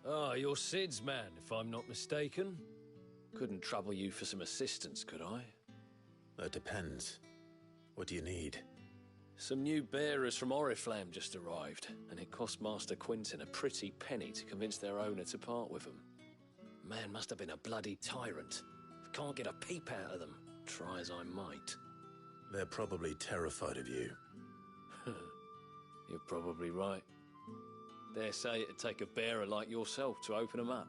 Ah, you're Sid's man, if I'm not mistaken. Couldn't trouble you for some assistance, could I? That depends. What do you need? Some new bearers from Oriflamme just arrived, and it cost Master Quinton a pretty penny to convince their owner to part with them. Man must have been a bloody tyrant. Can't get a peep out of them, try as I might. They're probably terrified of you. You're probably right. Dare say it'd take a bearer like yourself to open them up.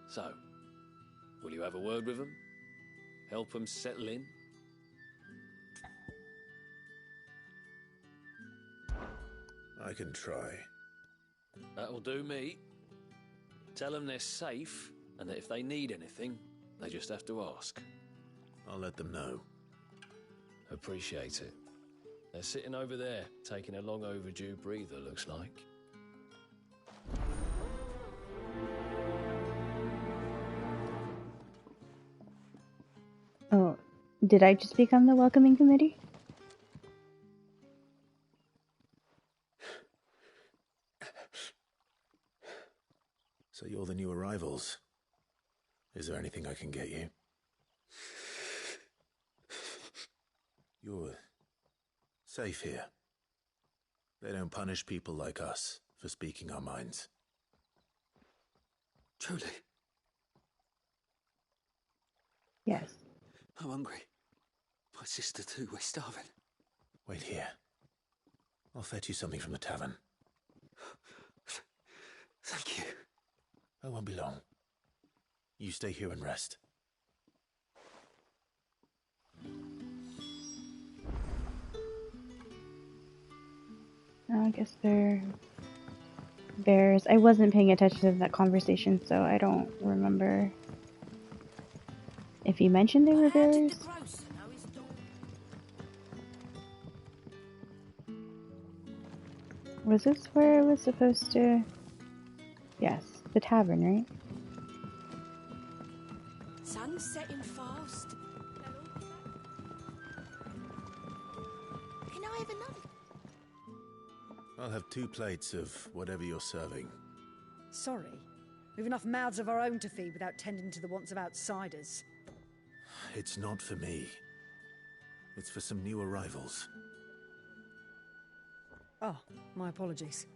So, will you have a word with them? Help them settle in? I can try. That'll do me. Tell them they're safe, and that if they need anything, they just have to ask. I'll let them know. Appreciate it. They're sitting over there, taking a long overdue breather, looks like. Oh, did I just become the welcoming committee? So you're the new arrivals. Is there anything I can get you? You're safe here. They don't punish people like us for speaking our minds. Truly? Yes. I'm hungry. My sister too, we're starving. Wait here. I'll fetch you something from the tavern. Thank you. I won't be long. You stay here and rest. I guess they're bears. I wasn't paying attention to that conversation, so I don't remember if he mentioned they were bears. Was this where I was supposed to... Yes, the tavern, right? Sun's setting fast. Can I have another? I'll have 2 plates of whatever you're serving. Sorry. We've enough mouths of our own to feed without tending to the wants of outsiders. It's not for me. It's for some new arrivals. Oh, my apologies.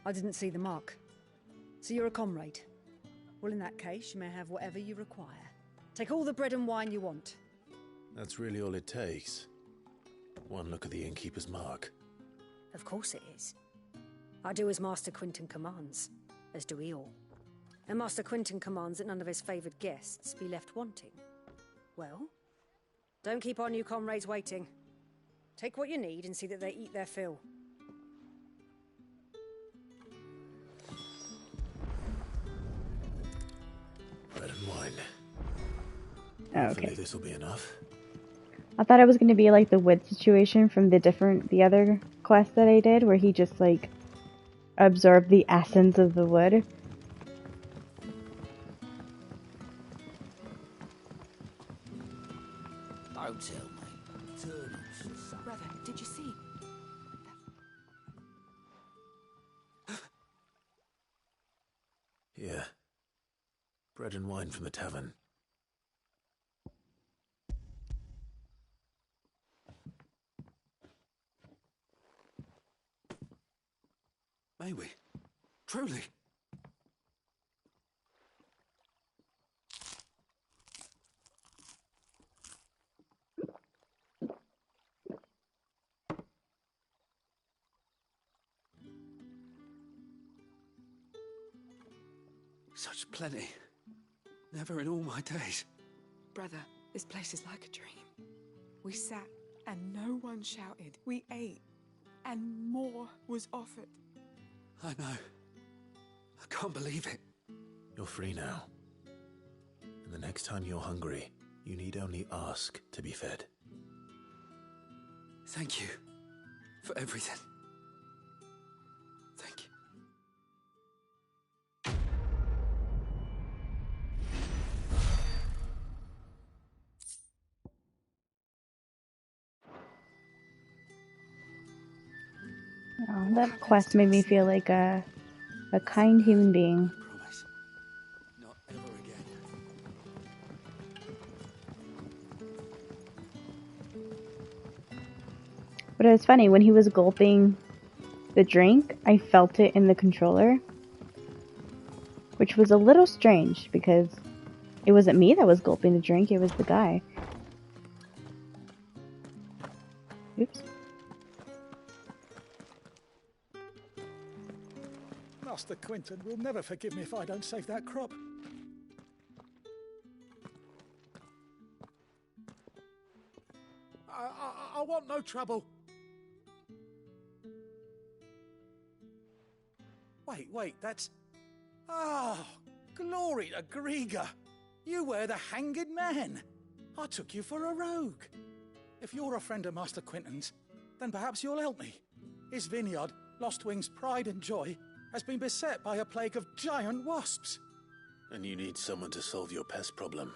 I didn't see the mark. So you're a comrade? Well, in that case, you may have whatever you require. Take all the bread and wine you want. That's really all it takes. One look at the innkeeper's mark. Of course it is. I do as Master Quinton commands, as do we all. And Master Quinton commands that none of his favoured guests be left wanting. Well, don't keep our new comrades waiting. Take what you need and see that they eat their fill. Bread and wine. Oh, Hopefully okay. this will be enough. I thought it was going to be like the wood situation from the other quest that I did, where he just like absorbed the essence of the wood. Don't tell me. Eternals. Brother, did you see? Yeah. Bread and wine from the tavern. May we? Truly? Such plenty. Never in all my days. Brother, this place is like a dream. We sat and no one shouted. We ate and more was offered. I know. I can't believe it. You're free now. And the next time you're hungry, you need only ask to be fed. Thank you for everything. Thank you. Oh, that quest made me feel like a kind human being. Promise. But it was funny, when he was gulping the drink, I felt it in the controller. Which was a little strange, because it wasn't me that was gulping the drink, it was the guy. Oops. Master Quinton will never forgive me if I don't save that crop. I want no trouble. Wait, that's... Oh, glory to Grieger. You were the hanged man. I took you for a rogue. If you're a friend of Master Quinton's, then perhaps you'll help me. His vineyard, Lostwing's pride and joy, has been beset by a plague of giant wasps. And you need someone to solve your pest problem.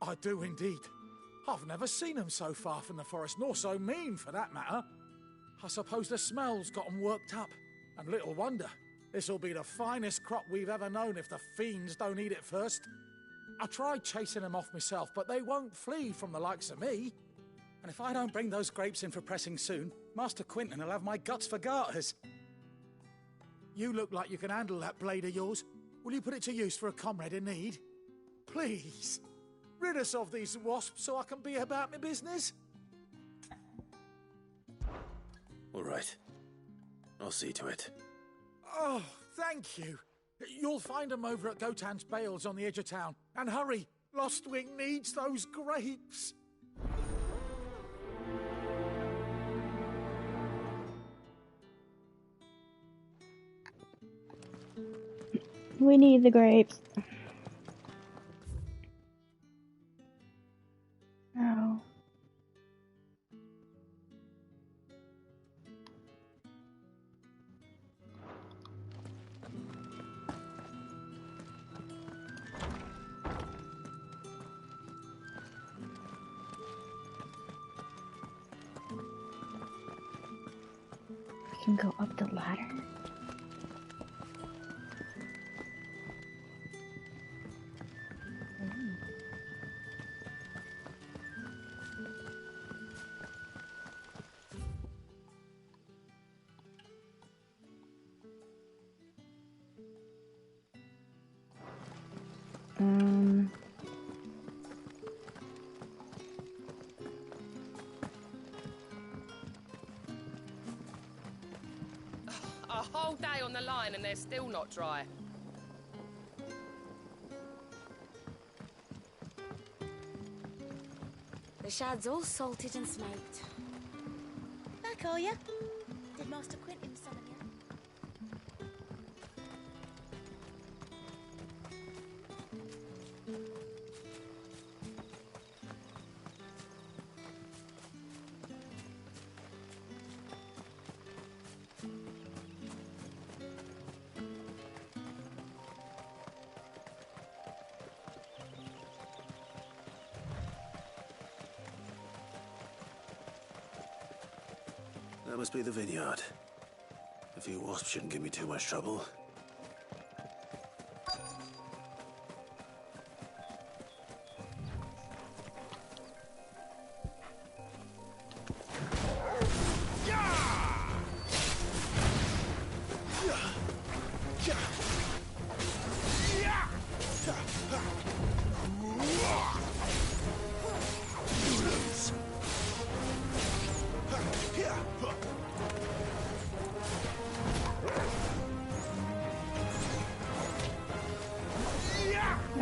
I do indeed. I've never seen them so far from the forest, nor so mean for that matter. I suppose the smell's got them worked up. And little wonder. This'll be the finest crop we've ever known if the fiends don't eat it first. I tried chasing them off myself, but they won't flee from the likes of me. And if I don't bring those grapes in for pressing soon, Master Quinton will have my guts for garters. You look like you can handle that blade of yours. Will you put it to use for a comrade in need? Please. Rid us of these wasps so I can be about my business. All right. I'll see to it. Oh, thank you. You'll find them over at Gotan's Bales on the edge of town. And hurry, Lostwing needs those grapes. We need the grapes. Oh. We can go up the ladder. A whole day on the line and they're still not dry. The shad's all salted and smoked. Back, are ya? Did Master Quinton summon you? That must be the vineyard. A few wasps shouldn't give me too much trouble.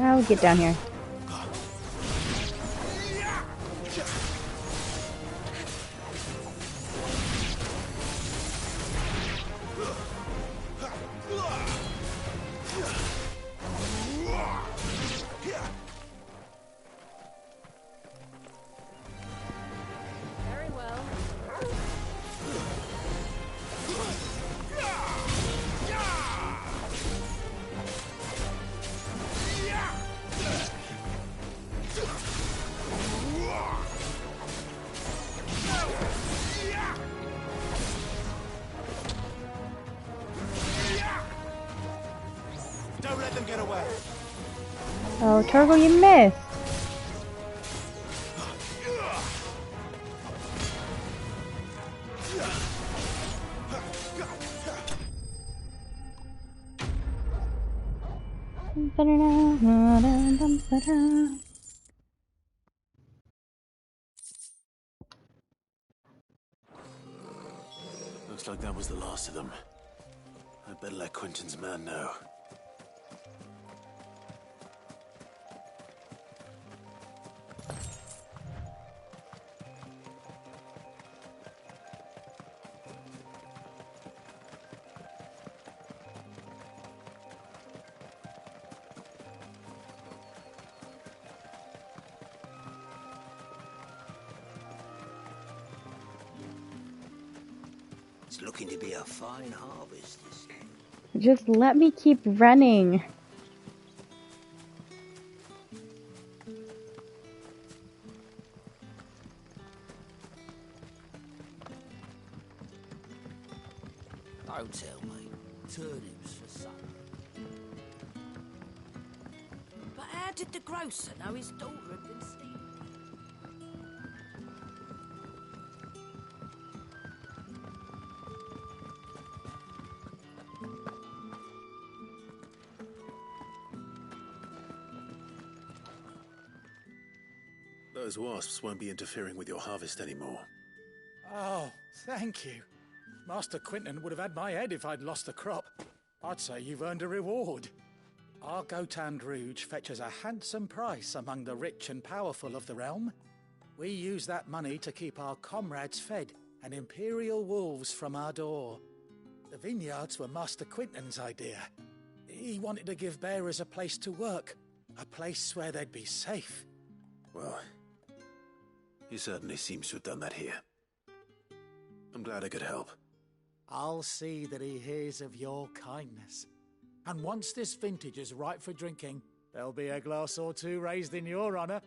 I'll get down here. Very well. Don't let them get away. Oh, Turgle, you missed. Looks like that was the last of them. I'd better let Quentin's man know. It's looking to be a fine harvest this year. Just let me keep running. Don't tell me. Turnips for supper. But how did the grocer know his daughter had been stealing? Those wasps won't be interfering with your harvest anymore. Oh, thank you. Master Quentin would have had my head if I'd lost the crop. I'd say you've earned a reward. Our Gotand Rouge fetches a handsome price among the rich and powerful of the realm. We use that money to keep our comrades fed and imperial wolves from our door. The vineyards were Master Quentin's idea. He wanted to give bearers a place to work, a place where they'd be safe. Well, he certainly seems to have done that here. I'm glad I could help. I'll see that he hears of your kindness. And once this vintage is ripe for drinking, there'll be a glass or two raised in your honor.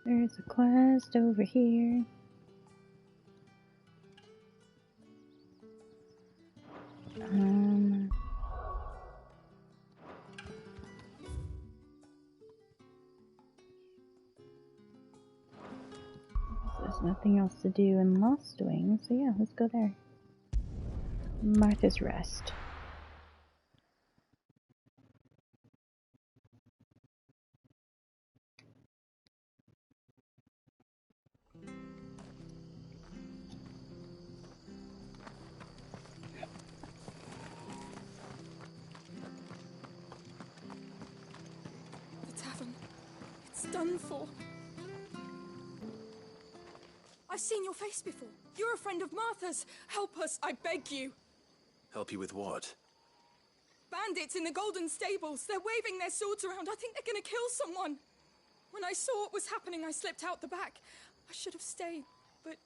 There's a quest over here. There's nothing else to do in Lost Wings, so yeah, let's go there. Martha's Rest. The tavern. It's done for. I've seen your face before. You're a friend of Martha's. Help us, I beg you. Help you with what? Bandits in the Golden Stables. They're waving their swords around. I think they're gonna kill someone. When I saw what was happening, I slipped out the back. I should have stayed, but...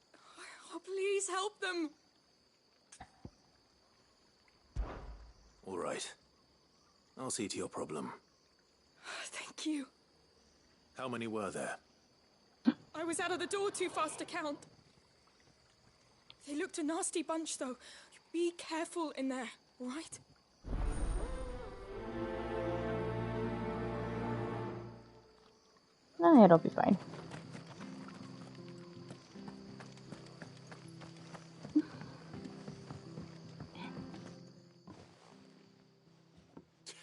Oh, please help them. All right. I'll see to your problem. Thank you. How many were there? I was out of the door too fast to count. They looked a nasty bunch, though. Be careful in there, all right? It'll be fine.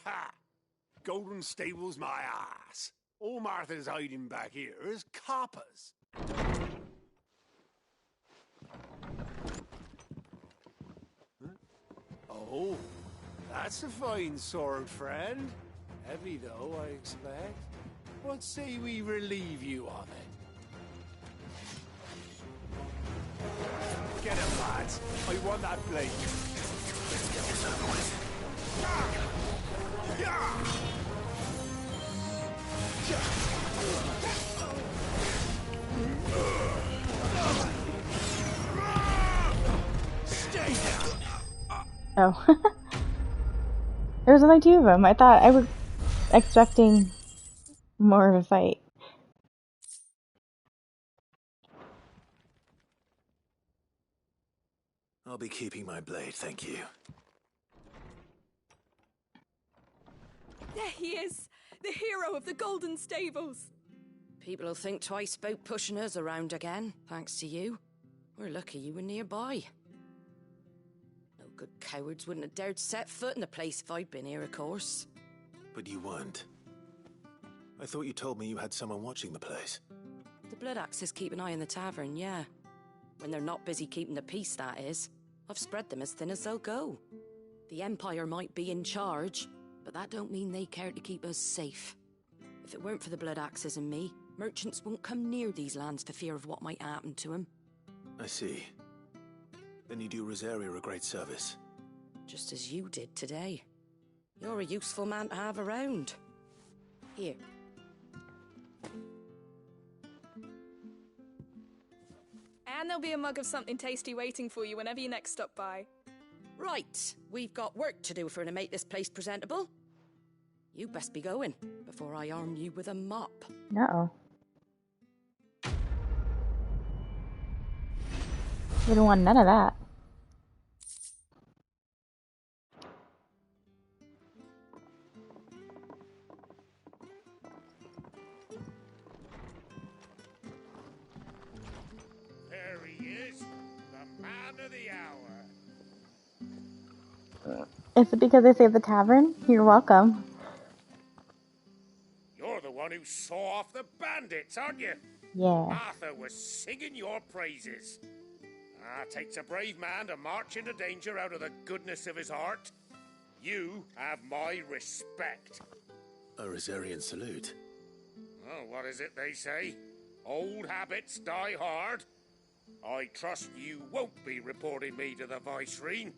Ha! Golden Stables my ass. All Martha's hiding back here is coppers. Huh? Oh, that's a fine sword, friend. Heavy, though, I expect. What say we relieve you of it? Get him, lads. I want that blade. Let's get this over with. Oh. There was only 2 of them. I thought I was expecting more of a fight. I'll be keeping my blade, thank you. There he is! The hero of the Golden Stables! People will think twice about pushing us around again, thanks to you. We're lucky you were nearby. No good cowards wouldn't have dared set foot in the place if I'd been here, of course. But you weren't. I thought you told me you had someone watching the place. The Blood Axes keep an eye on the tavern, yeah. When they're not busy keeping the peace, that is. I've spread them as thin as they'll go. The Empire might be in charge, but that don't mean they care to keep us safe. If it weren't for the Blood Axes and me, merchants won't come near these lands for fear of what might happen to them. I see. Then you do Rosaria a great service. Just as you did today. You're a useful man to have around. Here. And there'll be a mug of something tasty waiting for you whenever you next stop by. Right, we've got work to do for to make this place presentable. You best be going, before I arm you with a mop. Uh-oh. We don't want none of that. There he is, the man of the hour. Is it because I saved the tavern? You're welcome. You're the one who saw off the bandits, aren't you? Yeah. Arthur was singing your praises. Takes a brave man to march into danger out of the goodness of his heart. You have my respect. A Rosarian salute. Oh, what is it they say? Old habits die hard. I trust you won't be reporting me to the Viceroy.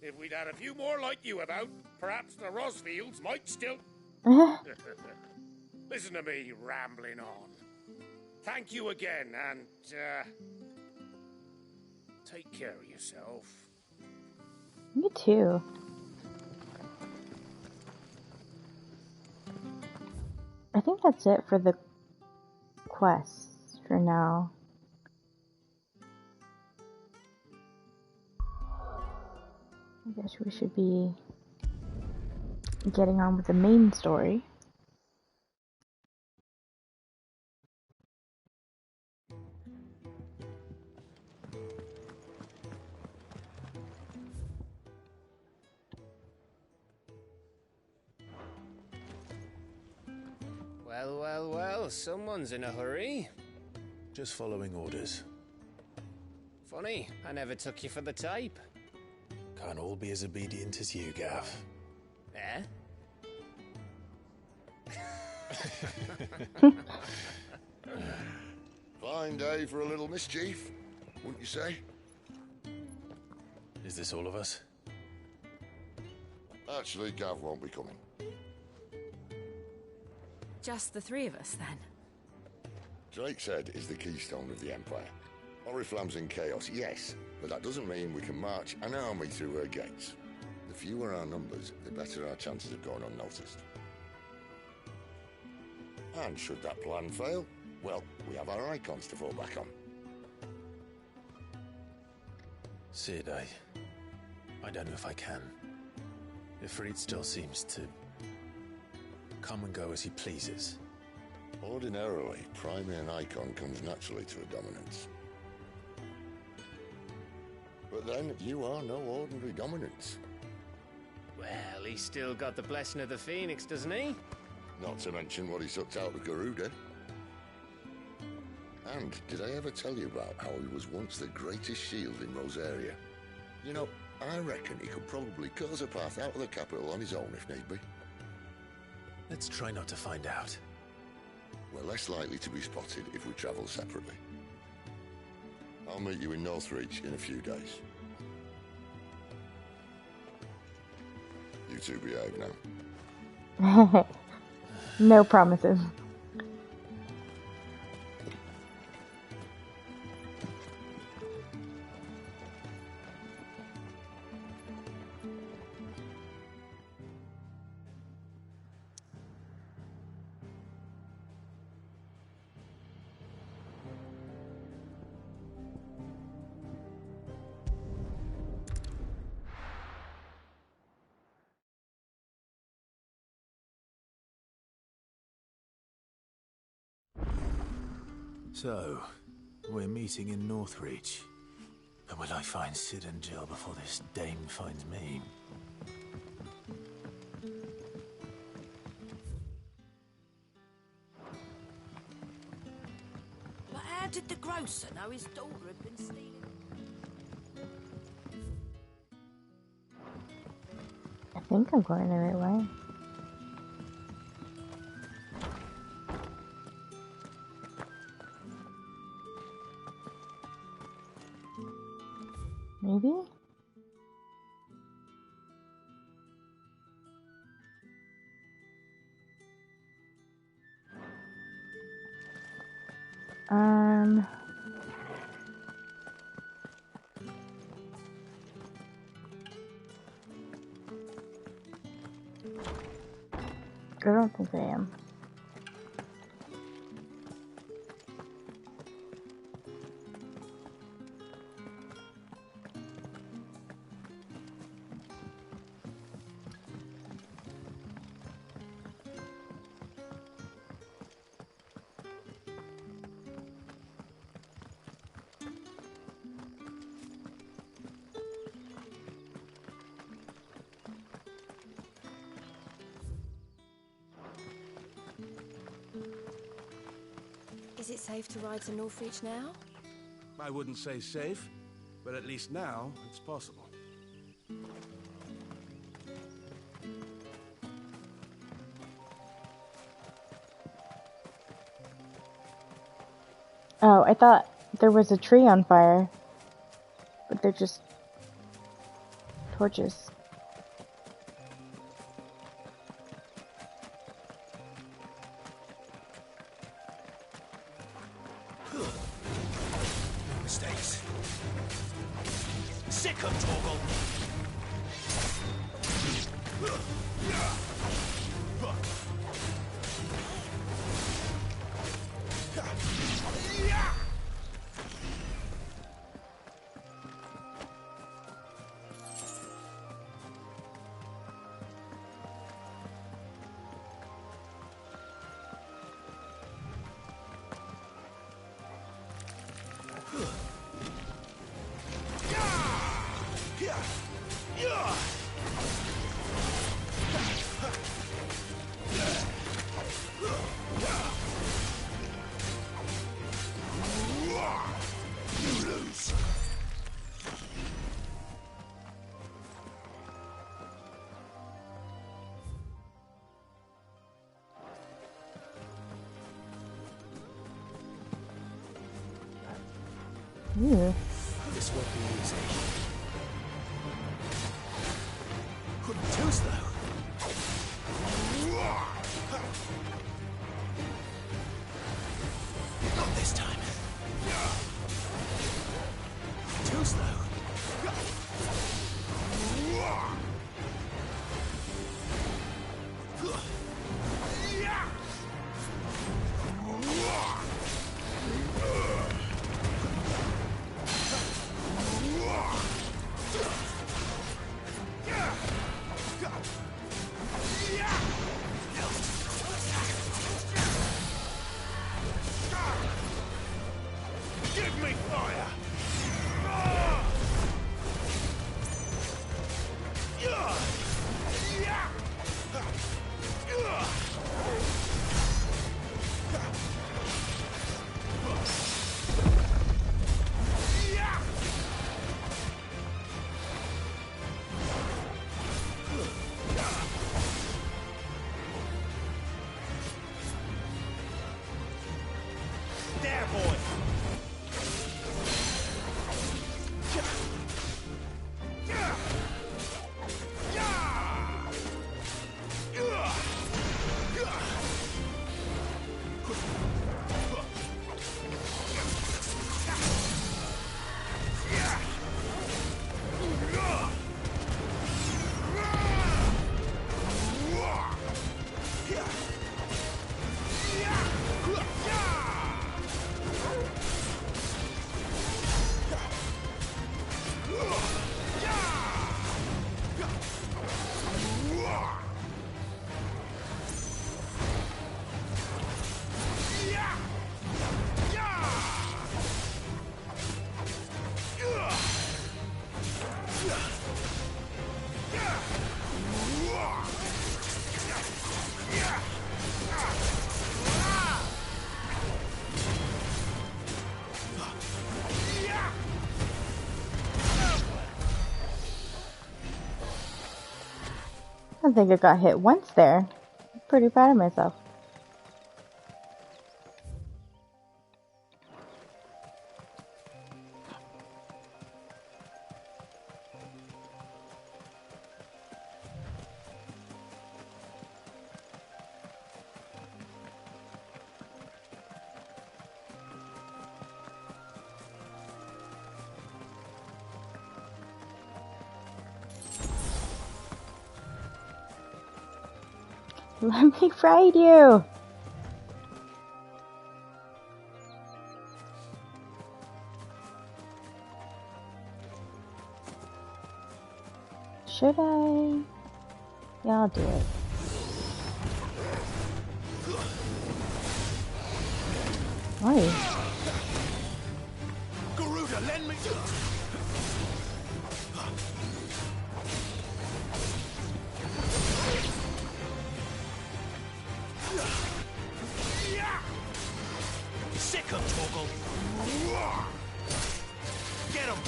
If we'd had a few more like you about, perhaps the Rosfields might still... Listen to me rambling on. Thank you again, and, take care of yourself. You too. I think that's it for the quests for now. I guess we should be getting on with the main story. Well, well, well, someone's in a hurry. Just following orders. Funny, I never took you for the type. Can't all be as obedient as you, Gav. Eh? Fine day for a little mischief, wouldn't you say? Is this all of us? Actually, Gav won't be coming. Just the 3 of us, then? Drake's Head is the keystone of the Empire. Oriflamme's in chaos, yes, but that doesn't mean we can march an army through her gates. The fewer our numbers, the better our chances of going unnoticed. And should that plan fail, well, we have our icons to fall back on. Sid, I don't know if I can. Ifrit still seems to come and go as he pleases. Ordinarily, priming an icon comes naturally to a dominance. But then, you are no ordinary dominance. Well, he's still got the blessing of the Phoenix, doesn't he? Not to mention what he sucked out of Garuda. And did I ever tell you about how he was once the greatest shield in Rosaria? You know, I reckon he could probably cause a path out of the capital on his own if need be. Let's try not to find out. We're less likely to be spotted if we travel separately. I'll meet you in Northreach in a few days. You two behave now. No promises. So, we're meeting in Northreach. But will I find Sid and Jill before this dame finds me? But how did the grocer know his daughter had been stealing? I think I'm going the right way. Maybe? I don't think I am. Is it safe to ride to Northreach now? I wouldn't say safe, but at least now it's possible. Oh, I thought there was a tree on fire. But they're just torches. Mistakes. Sick of Torgal. Ooh. This won't be easy. Couldn't toast though. Not this time. Toast though. I think I got hit once there. I'm pretty proud of myself. Let me ride you! Should I? Yeah, I'll do it. Why? Garuda, lend me. Sick of Torgal. Get him,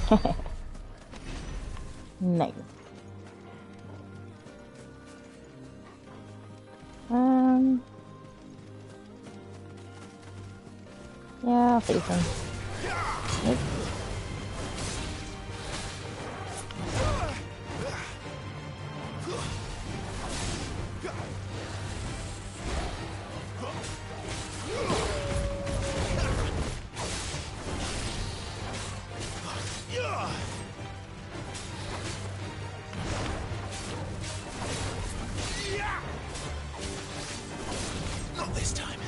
boy. Nice. Yeah, I'll face him. Nope. Not this time.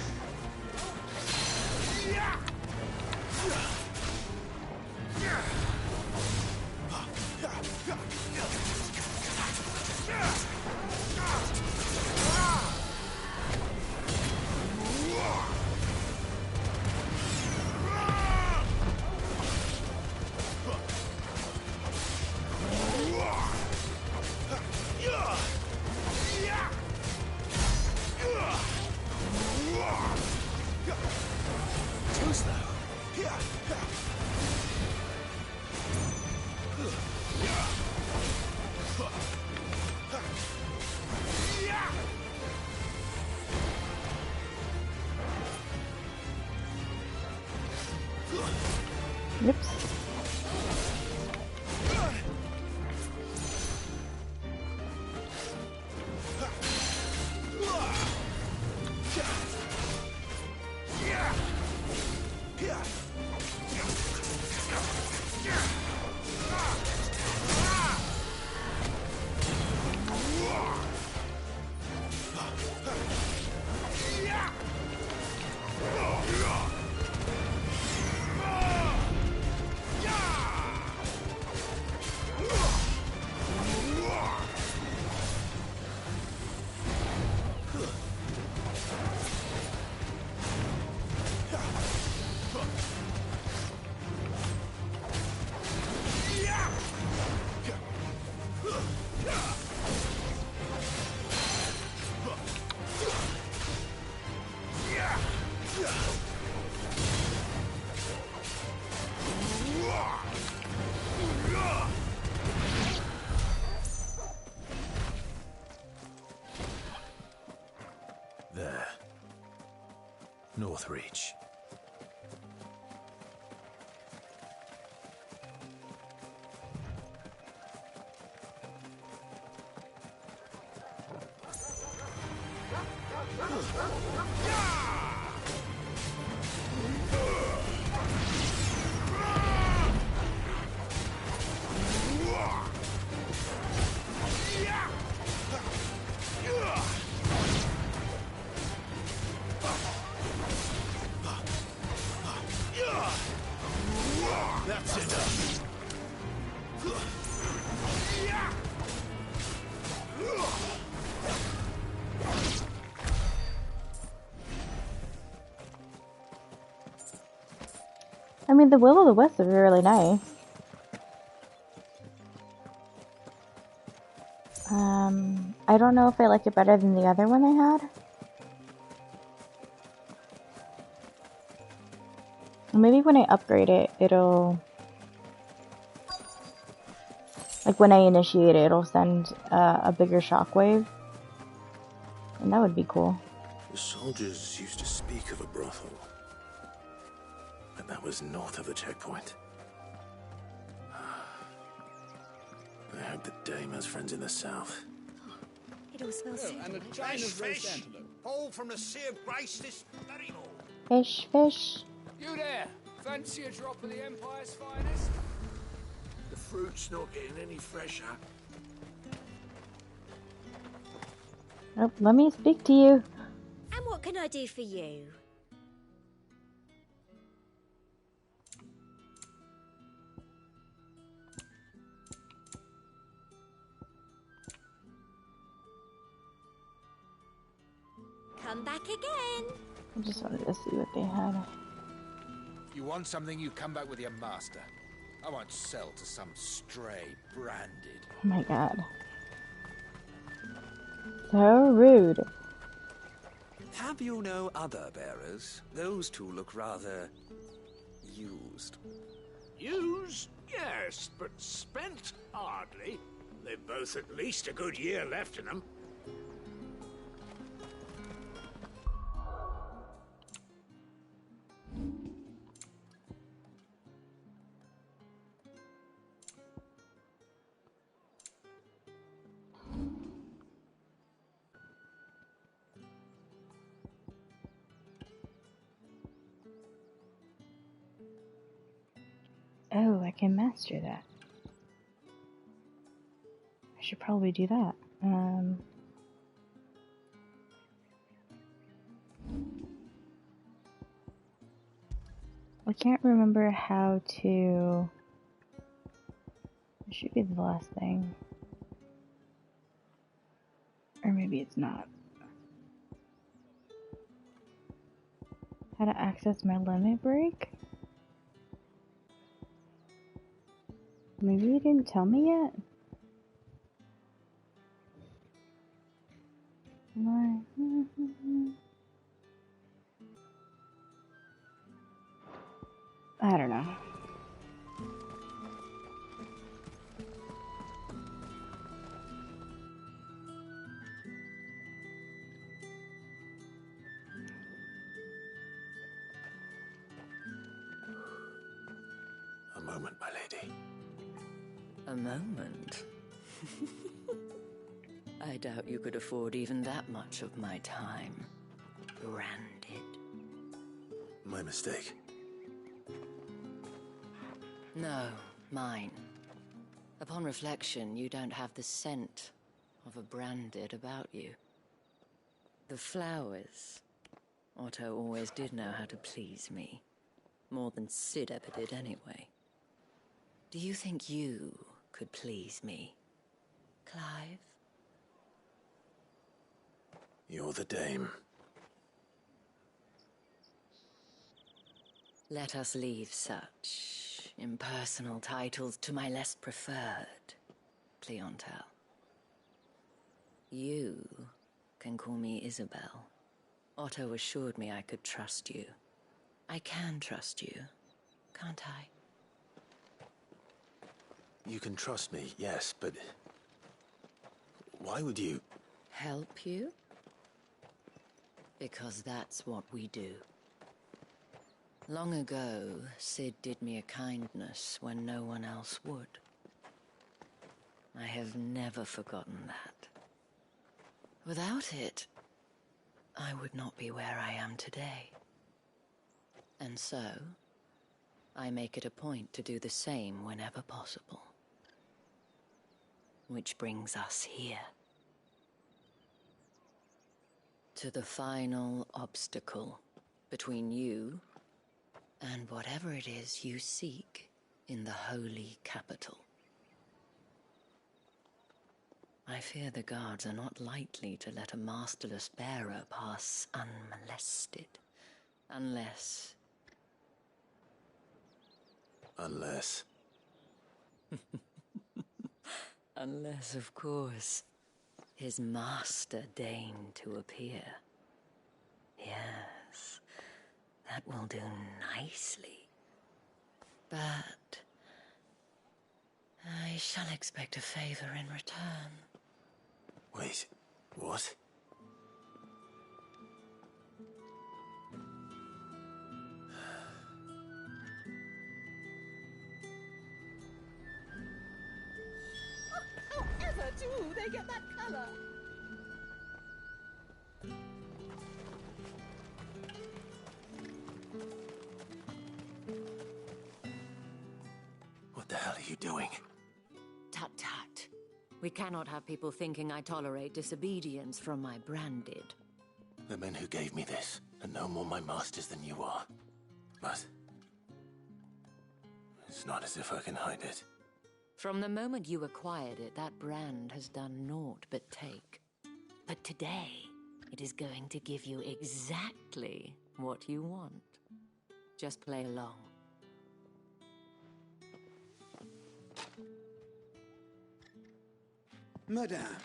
Too slow. Oops. There. North Reach. That's enough. I mean, the Will of the Wisp is really nice. I don't know if I like it better than the other one I had. Maybe when I upgrade it, it'll Like when I initiate it, it'll send a bigger shockwave. And that would be cool. The soldiers used to speak of a brothel. But that was north of the checkpoint. I hope the dame has friends in the south. It all smells And a Nice fish. All from the Sea of Grace this bloody morning. Fish, fish. You there! Fancy a drop of the Empire's finest? The fruit's not getting any fresher. Oh, let me speak to you. And what can I do for you? Come back again. I just wanted to see what they had. If you want something, you come back with your master. I won't sell to some stray branded. Oh my god. So rude. Have you no other bearers? Those two look rather used. Used? Yes, but spent hardly. They've both at least a good year left in them. Oh, I can master that. I should probably do that. I can't remember how to... It should be the last thing. Or maybe it's not. How to access my limit break? Maybe you didn't tell me yet? I don't know. A moment, my lady. A moment? I doubt you could afford even that much of my time. Branded. My mistake. No, mine. Upon reflection, you don't have the scent of a branded about you. The flowers. Otto always did know how to please me. More than Sid ever did anyway. Do you think you could please me, Clive? You're the dame. Let us leave such impersonal titles to my less preferred clientele. You can call me Isabel. Otto assured me I could trust you. I can trust you, can't I? You can trust me, yes, but... why would you... Help you? Because that's what we do. Long ago, Sid did me a kindness when no one else would. I have never forgotten that. Without it, I would not be where I am today. And so, I make it a point to do the same whenever possible. Which brings us here. To the final obstacle between you and whatever it is you seek in the holy capital. I fear the guards are not likely to let a masterless bearer pass unmolested, unless... Unless... Unless, of course, his master deigned to appear. Yes, that will do nicely. But I shall expect a favor in return. Wait, what? However do they get that colour? What the hell are you doing? Tut tut. We cannot have people thinking I tolerate disobedience from my branded. The men who gave me this are no more my masters than you are. But it's not as if I can hide it. From the moment you acquired it, that brand has done naught but take. But today, it is going to give you exactly what you want. Just play along. Madame,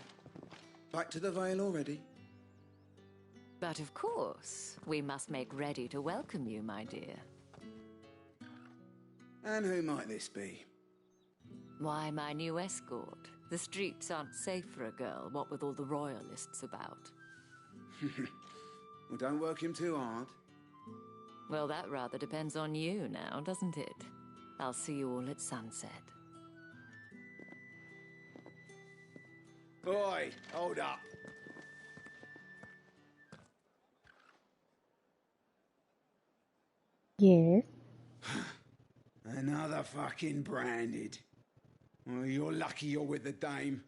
back to the Vale already? But of course, we must make ready to welcome you, my dear. And who might this be? Why, my new escort. The streets aren't safe for a girl, what with all the royalists about. Well, don't work him too hard. Well, that rather depends on you now, doesn't it? I'll see you all at sunset. Oi, hold up. Yes. Another fucking branded. Well, you're lucky you're with the dame.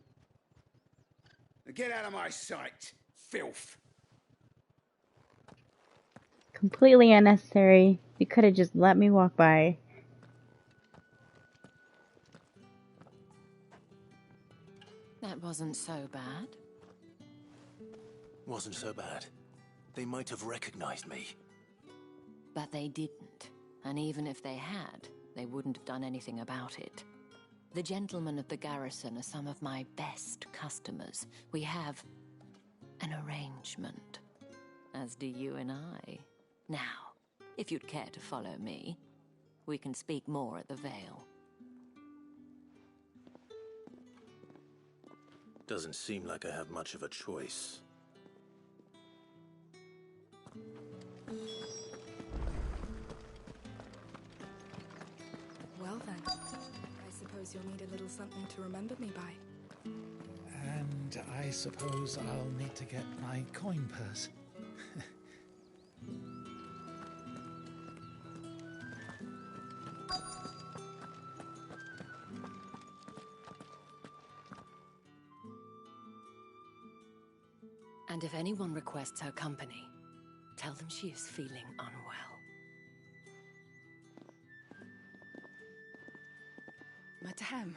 Now get out of my sight, filth. Completely unnecessary. You could have just let me walk by. That wasn't so bad. Wasn't so bad. They might have recognized me. But they didn't. And even if they had, they wouldn't have done anything about it. The gentlemen of the garrison are some of my best customers. We have an arrangement, as do you and I. Now, if you'd care to follow me, we can speak more at the Vale. Doesn't seem like I have much of a choice. Well then, I suppose you'll need a little something to remember me by. And I suppose I'll need to get my coin purse. And if anyone requests her company, tell them she is feeling unwell. Madame,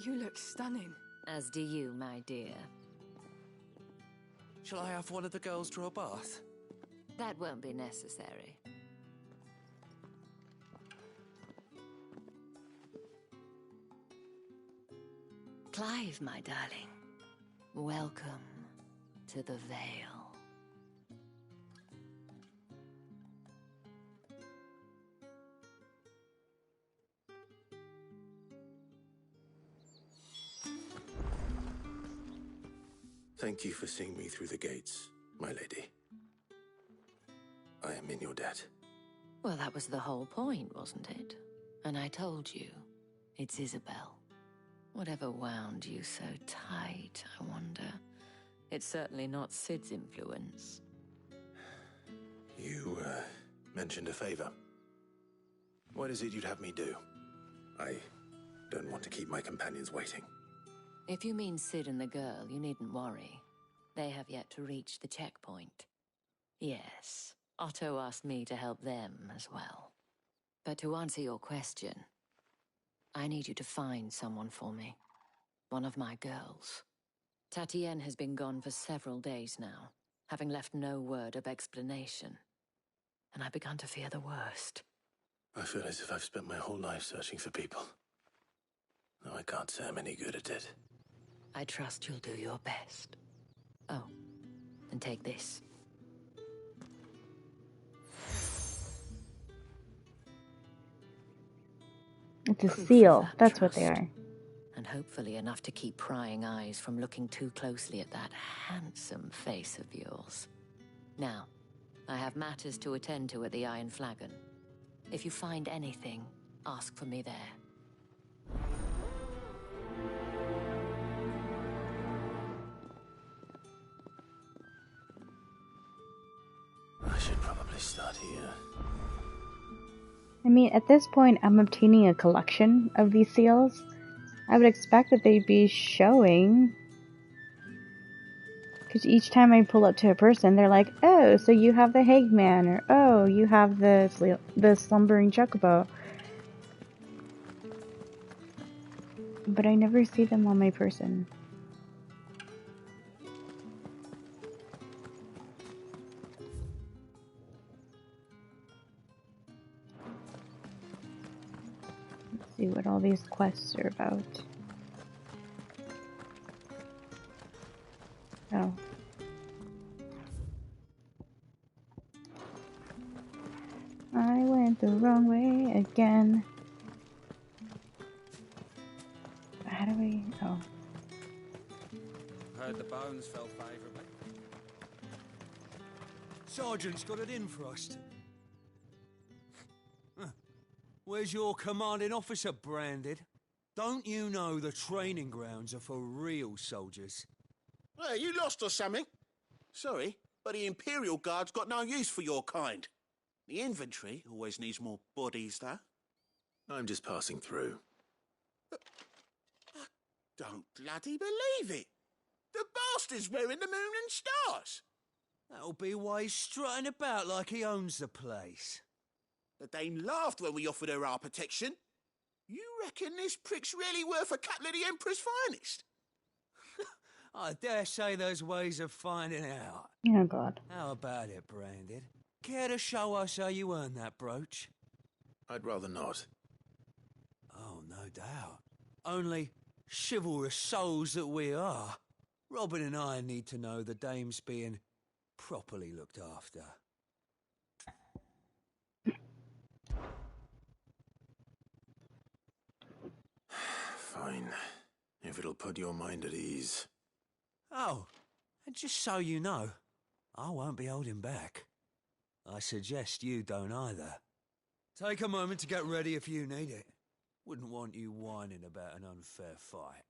you look stunning. As do you, my dear. Shall I have one of the girls draw a bath? That won't be necessary. Clive, my darling, welcome to the Vale. Thank you for seeing me through the gates, my lady. I am in your debt. Well, that was the whole point, wasn't it? And I told you, it's Isabel. Whatever wound you so tight, I wonder. It's certainly not Sid's influence. You, mentioned a favor. What is it you'd have me do? I don't want to keep my companions waiting. If you mean Sid and the girl, you needn't worry. They have yet to reach the checkpoint. Yes, Otto asked me to help them as well. But to answer your question, I need you to find someone for me. One of my girls. Tatienne has been gone for several days now, having left no word of explanation. And I've begun to fear the worst. I feel as if I've spent my whole life searching for people. Though I can't say I'm any good at it. I trust you'll do your best. Oh, and take this. It's a seal. That's what they are. and hopefully enough to keep prying eyes from looking too closely at that handsome face of yours. Now, I have matters to attend to at the Iron Flagon. If you find anything, ask for me there. I should probably start here. I mean, at this point, I'm obtaining a collection of these seals. I would expect that they'd be showing. Because each time I pull up to a person, they're like, oh, so you have the Hagman, or oh, you have the Slumbering Chocobo. But I never see them on my person. Let's see what all these quests are about. Oh. I went the wrong way again. How do we... Oh. Heard the bones fell favourably. Sergeant's got it in for us. Where's your commanding officer, Branded? Don't you know the training grounds are for real soldiers? Well, you lost or something? Sorry, but the Imperial Guard's got no use for your kind. The infantry always needs more bodies, though. I'm just passing through. But I don't bloody believe it. The bastard's wearing the moon and stars. That'll be why he's strutting about like he owns the place. The dame laughed when we offered her our protection. You reckon this prick's really worth a couple of the Emperor's finest? I dare say there's ways of finding out. Oh, God. How about it, Branded? Care to show us how you earned that brooch? I'd rather not. Oh, no doubt. Only, chivalrous souls that we are, Robin and I need to know the dame's being properly looked after. Fine. If it'll put your mind at ease. Oh, and just so you know, I won't be holding back. I suggest you don't either. Take a moment to get ready if you need it. Wouldn't want you whining about an unfair fight.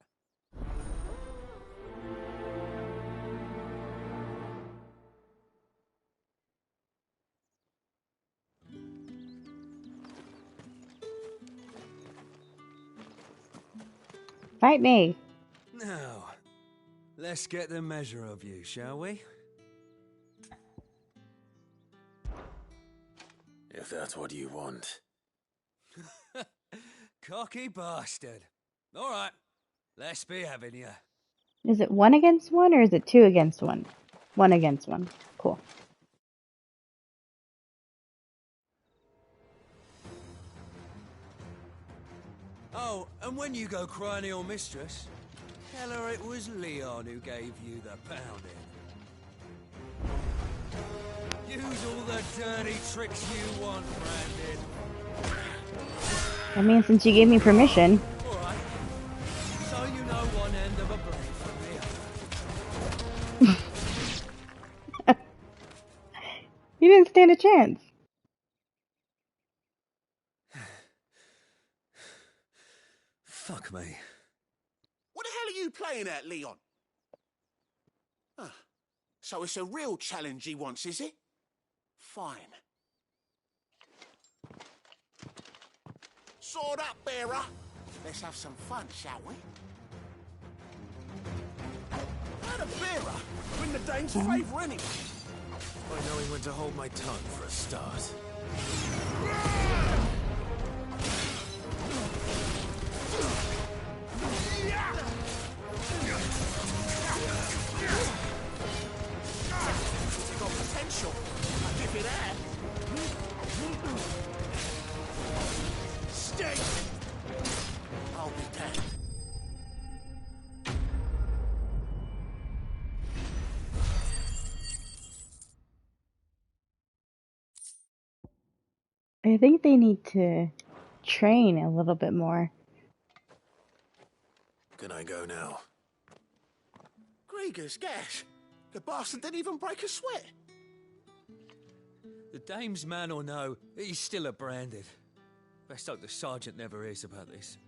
Fight me! Now, let's get the measure of you, shall we? If that's what you want. Cocky bastard. All right, let's be having you. Is it 1 against 1 or is it 2 against 1? 1 against 1. Cool. Oh, and when you go crying to your mistress, tell her it was Leon who gave you the pounding. Use all the dirty tricks you want, Branded. I mean, since you gave me permission. All right. So you know one end of a blade from the other. You didn't stand a chance. Fuck me. What the hell are you playing at, Leon? Ah, so it's a real challenge he wants, is it? Fine. Sword up, bearer. Let's have some fun, shall we? Not a bearer. We're in the dame's favour anyway. By knowing when to hold my tongue for a start. It's got potential. I'll give it that. Stay! I'll be damned. I think they need to train a little bit more. Can I go now? Gregor's gas! The bastard didn't even break a sweat! The dame's man or no, he's still a branded. Best hope the sergeant never hears about this.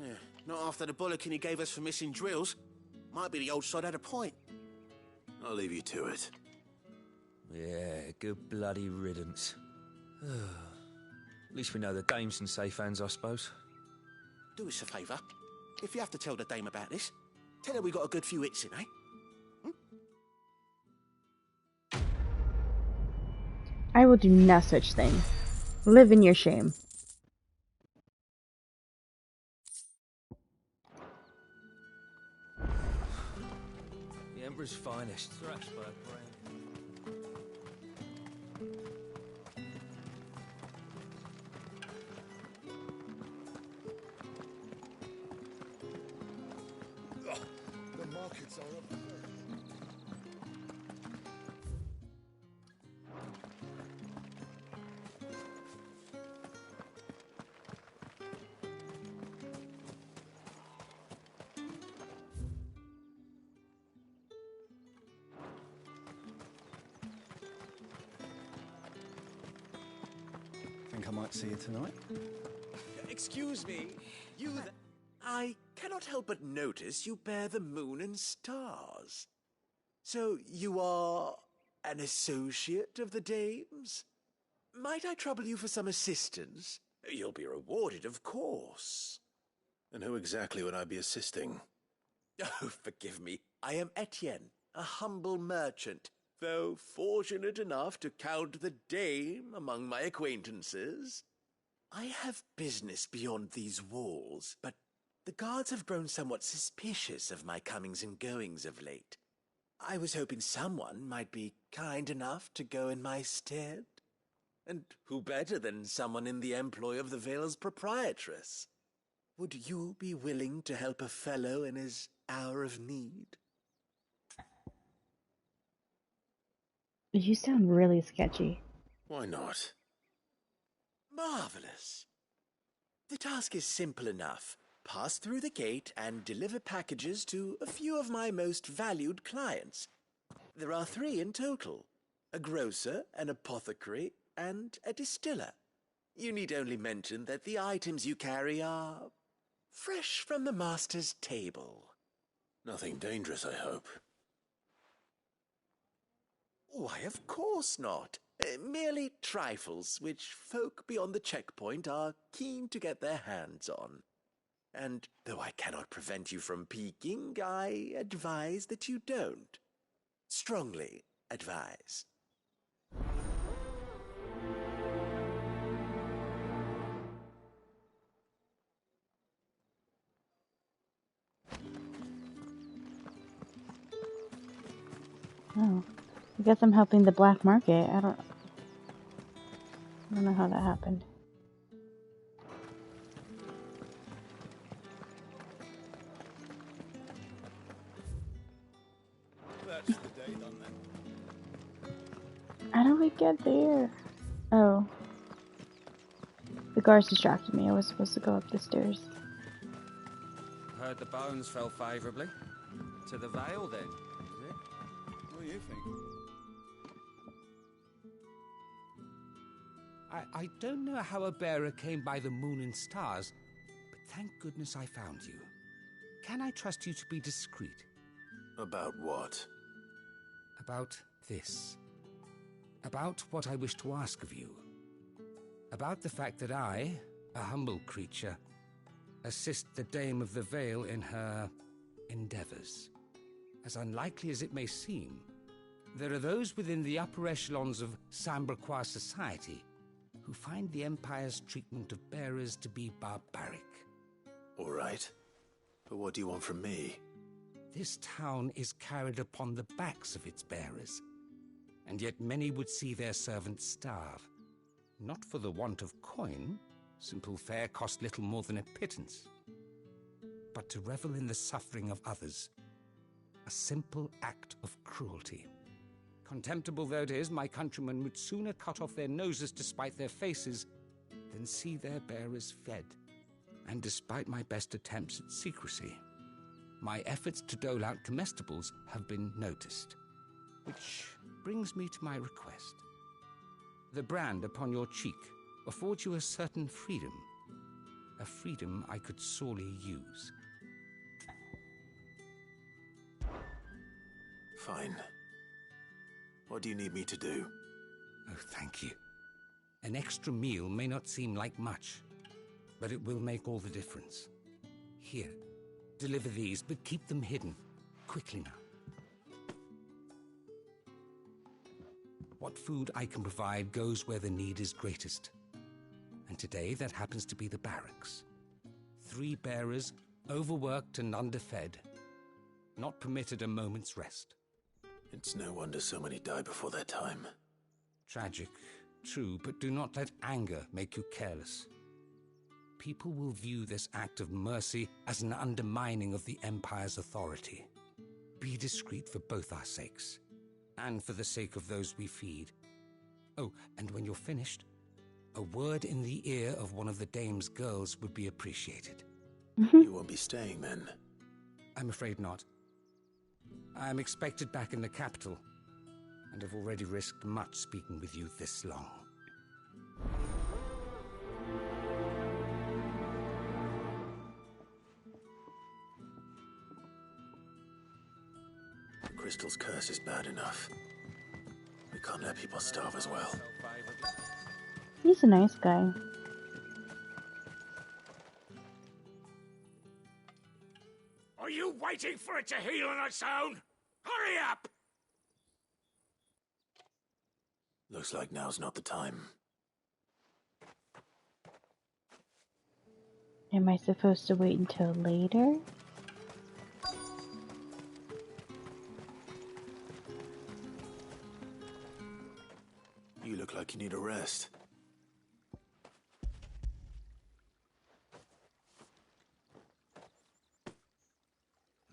Yeah, not after the bollocking he gave us for missing drills. Might be the old sod had a point. I'll leave you to it. Yeah, good bloody riddance. At least we know the dame's in safe hands, I suppose. Do us a favour. If you have to tell the dame about this, tell her we got a good few hits in, eh? I will do no such thing. Live in your shame. The Emperor's finest, thrashed by a brand. The markets are up. Think I might see you tonight? Excuse me, I cannot help but notice you bear the moon and stars. So you are an associate of the dame's? Might I trouble you for some assistance? You'll be rewarded, of course. And who exactly would I be assisting? Oh, forgive me. I am Etienne, a humble merchant, though fortunate enough to count the dame among my acquaintances. I have business beyond these walls, but the guards have grown somewhat suspicious of my comings and goings of late. I was hoping someone might be kind enough to go in my stead. And who better than someone in the employ of the Vale's proprietress? Would you be willing to help a fellow in his hour of need? You sound really sketchy. Why not? Marvelous. The task is simple enough. Pass through the gate and deliver packages to a few of my most valued clients. There are 3 in total: a grocer, an apothecary, and a distiller. You need only mention that the items you carry are fresh from the master's table. Nothing dangerous, I hope. Why, of course not. Merely trifles which folk beyond the checkpoint are keen to get their hands on. And though I cannot prevent you from peeking, I advise that you don't. Strongly advise. Oh, I guess I'm helping the black market. I don't know how that happened. That's the day done then. How do we get there? Oh. The guards distracted me. I was supposed to go up the stairs. Heard the bones fell favourably. To the Vale, then, is it? What do you think? I don't know how a bearer came by the moon and stars, but thank goodness I found you. Can I trust you to be discreet? About what? About this. About what I wish to ask of you. About the fact that I, a humble creature, assist the Dame of the Vale in her endeavors. As unlikely as it may seem, there are those within the upper echelons of Samberquois society who find the Empire's treatment of bearers to be barbaric. All right. But what do you want from me? This town is carried upon the backs of its bearers, and yet many would see their servants starve. Not for the want of coin, simple fare cost little more than a pittance, but to revel in the suffering of others, a simple act of cruelty. Contemptible though it is, my countrymen would sooner cut off their noses to spite their faces than see their bearers fed. And despite my best attempts at secrecy, my efforts to dole out comestibles have been noticed. Which brings me to my request. The brand upon your cheek affords you a certain freedom. A freedom I could sorely use. Fine. What do you need me to do? Oh, thank you. An extra meal may not seem like much, but it will make all the difference. Here, deliver these, but keep them hidden. Quickly now. What food I can provide goes where the need is greatest. And today that happens to be the barracks. 3 bearers, overworked and underfed, not permitted a moment's rest. It's no wonder so many die before their time. Tragic, true, but do not let anger make you careless. People will view this act of mercy as an undermining of the Empire's authority. Be discreet for both our sakes, and for the sake of those we feed. Oh, and when you're finished, a word in the ear of one of the dame's girls would be appreciated. You won't be staying then? I'm afraid not. I'm expected back in the capital, and have already risked much speaking with you this long. The crystal's curse is bad enough. We can't let people starve as well. He's a nice guy. Are you waiting for it to heal on its own? Hurry up! Looks like now's not the time. Am I supposed to wait until later? You look like you need a rest.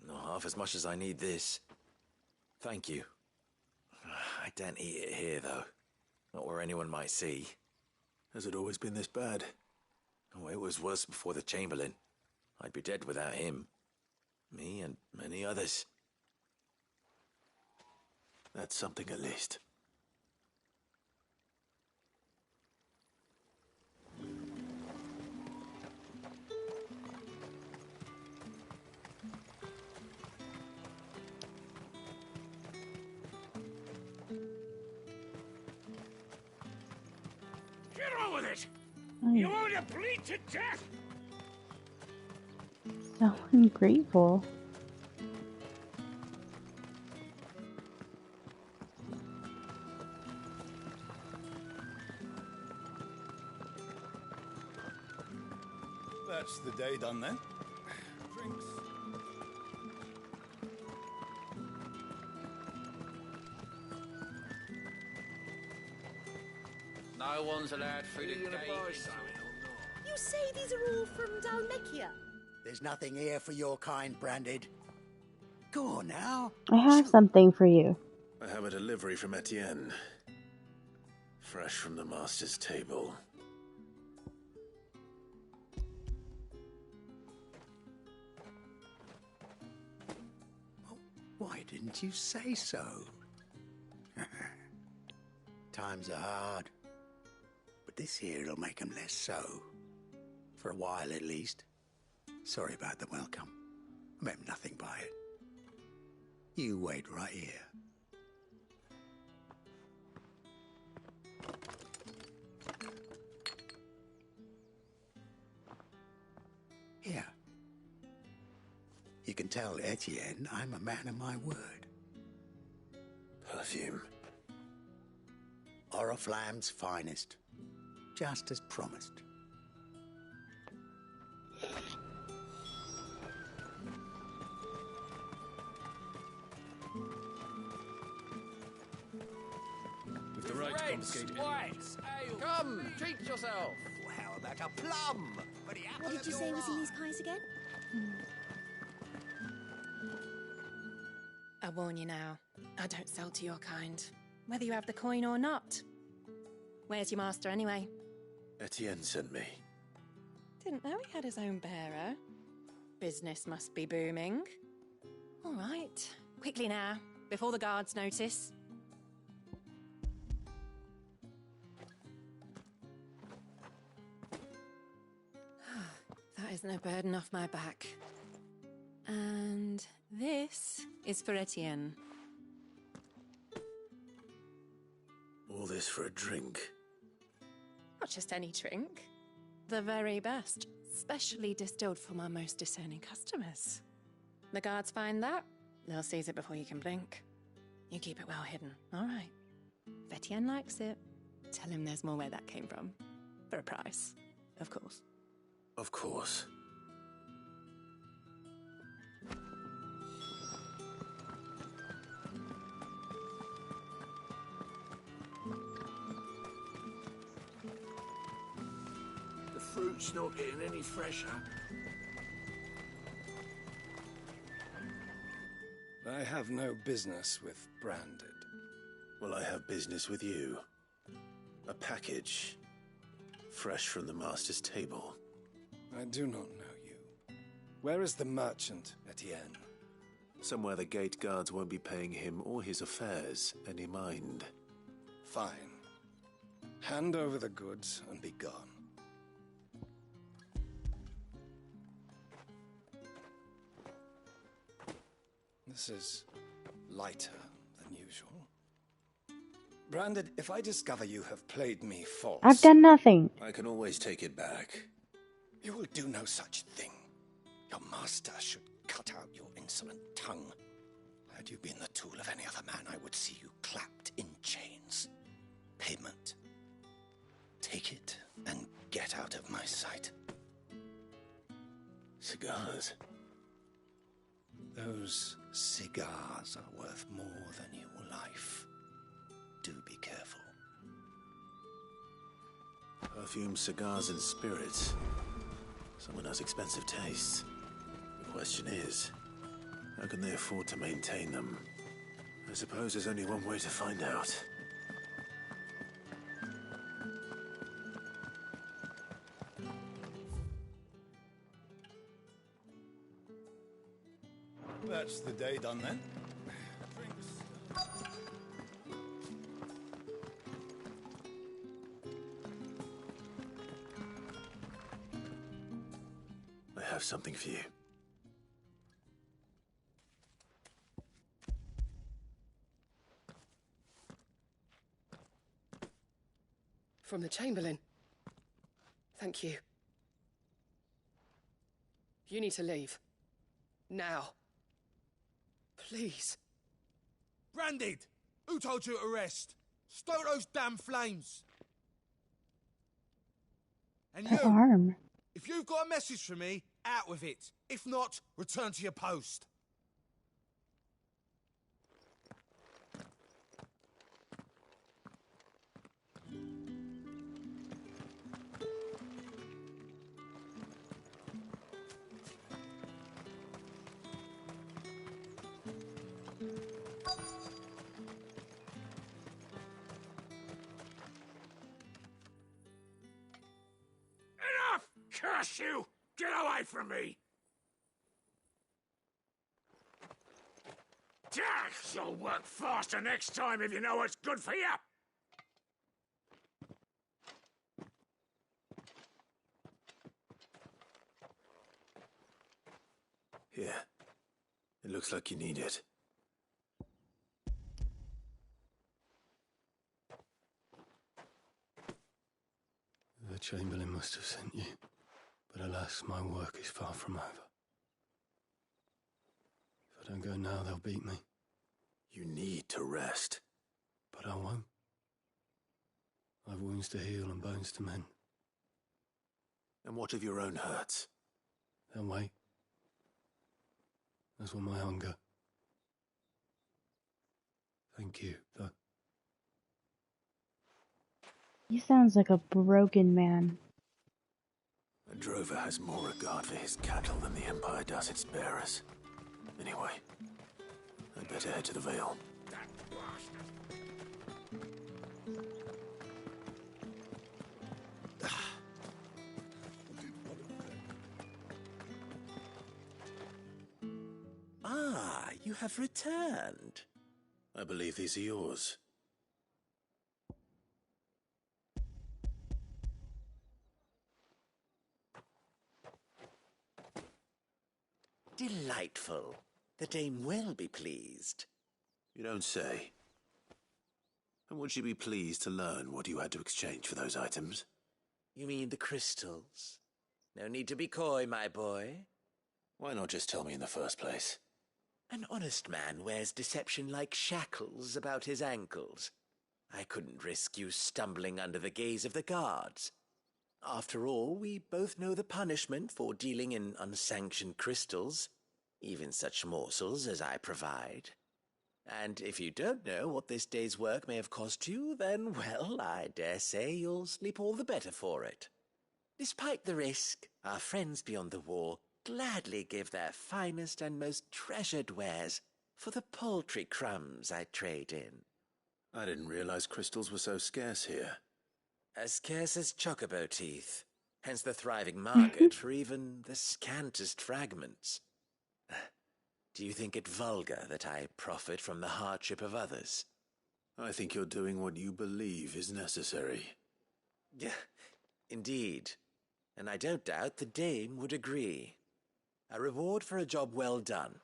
Not half as much as I need this. Thank you. I don't eat it here, though. Not where anyone might see. Has it always been this bad? Oh, it was worse before the Chamberlain. I'd be dead without him. Me and many others. That's something at least. Get on with it! Oh, You want to bleed to death? so ungrateful. That's the day done then. Drinks. No one's allowed through the gate. You say these are all from Dalmekia? There's nothing here for your kind, Branded. Go on now. I have something for you. I have a delivery from Etienne. Fresh from the master's table. Why didn't you say so? Times are hard. But this here'll make 'em less so. For a while, at least. Sorry about the welcome. I meant nothing by it. You wait right here. Here. You can tell Etienne I'm a man of my word. Perfume. Oriflamme's finest. Just as promised. With the right confiscated. Come, treat yourself. Well, how about a plum? For the apple What did of you your say was in eye? these pies again? I warn you now, I don't sell to your kind, whether you have the coin or not. Where's your master anyway? Etienne sent me. Didn't know he had his own bearer. Business must be booming. All right. Quickly now, before the guards notice. That is no burden off my back. And this is for Etienne. All this for a drink? Not just any drink. The very best. Specially distilled for my most discerning customers. The guards find that, they'll seize it before you can blink. You keep it well hidden, all right? If Etienne likes it, tell him there's more where that came from. For a price, of course. Of course. The fruit's not getting any fresher. I have no business with Branded. Well, I have business with you. A package. Fresh from the master's table. I do not know you. Where is the merchant, Etienne? Somewhere the gate guards won't be paying him or his affairs any mind. Fine. Hand over the goods and be gone. This is lighter than usual. Branded, if I discover you have played me false... I've done nothing. I can always take it back. You will do no such thing. Your master should cut out your insolent tongue. Had you been the tool of any other man, I would see you clapped in chains. Payment. Take it and get out of my sight. Cigars. Those cigars are worth more than your life. Do be careful. Perfume, cigars, and spirits. Someone has expensive tastes. The question is, how can they afford to maintain them? I suppose there's only one way to find out. That's the day done then. I have something for you. From the Chamberlain. Thank you. You need to leave. Now. Please. Branded! Who told you to rest? Stoke those damn flames! And The you, arm. if you've got a message for me, out with it. If not, return to your post. Enough! Curse you! Get away from me! You'll work faster next time if you know what's good for you! Here. It looks like you need it. The Chamberlain must have sent you, but alas, my work is far from over. If I don't go now, they'll beat me. You need to rest. But I won't. I've wounds to heal and bones to mend. And what of your own hurts? They'll wait. As will my hunger. Thank you, though. He sounds like a broken man. A drover has more regard for his cattle than the Empire does its bearers. Anyway, I'd better head to the Vale. Ah, you have returned. I believe these are yours. Delightful. The dame will be pleased. You don't say. And would she be pleased to learn what you had to exchange for those items? You mean the crystals? No need to be coy, my boy. Why not just tell me in the first place? An honest man wears deception like shackles about his ankles. I couldn't risk you stumbling under the gaze of the guards. After all, we both know the punishment for dealing in unsanctioned crystals, even such morsels as I provide. And if you don't know what this day's work may have cost you, then, well, I dare say you'll sleep all the better for it. Despite the risk, our friends beyond the wall gladly give their finest and most treasured wares for the paltry crumbs I trade in. I didn't realize crystals were so scarce here. As scarce as chocobo teeth, hence the thriving market for even the scantest fragments. Do you think it vulgar that I profit from the hardship of others? I think you're doing what you believe is necessary. Yeah, indeed. And I don't doubt the dame would agree. A reward for a job well done.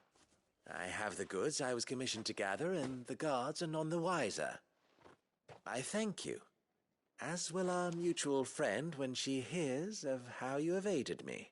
I have the goods I was commissioned to gather, and the guards are none the wiser. I thank you, as will our mutual friend when she hears of how you have aided me.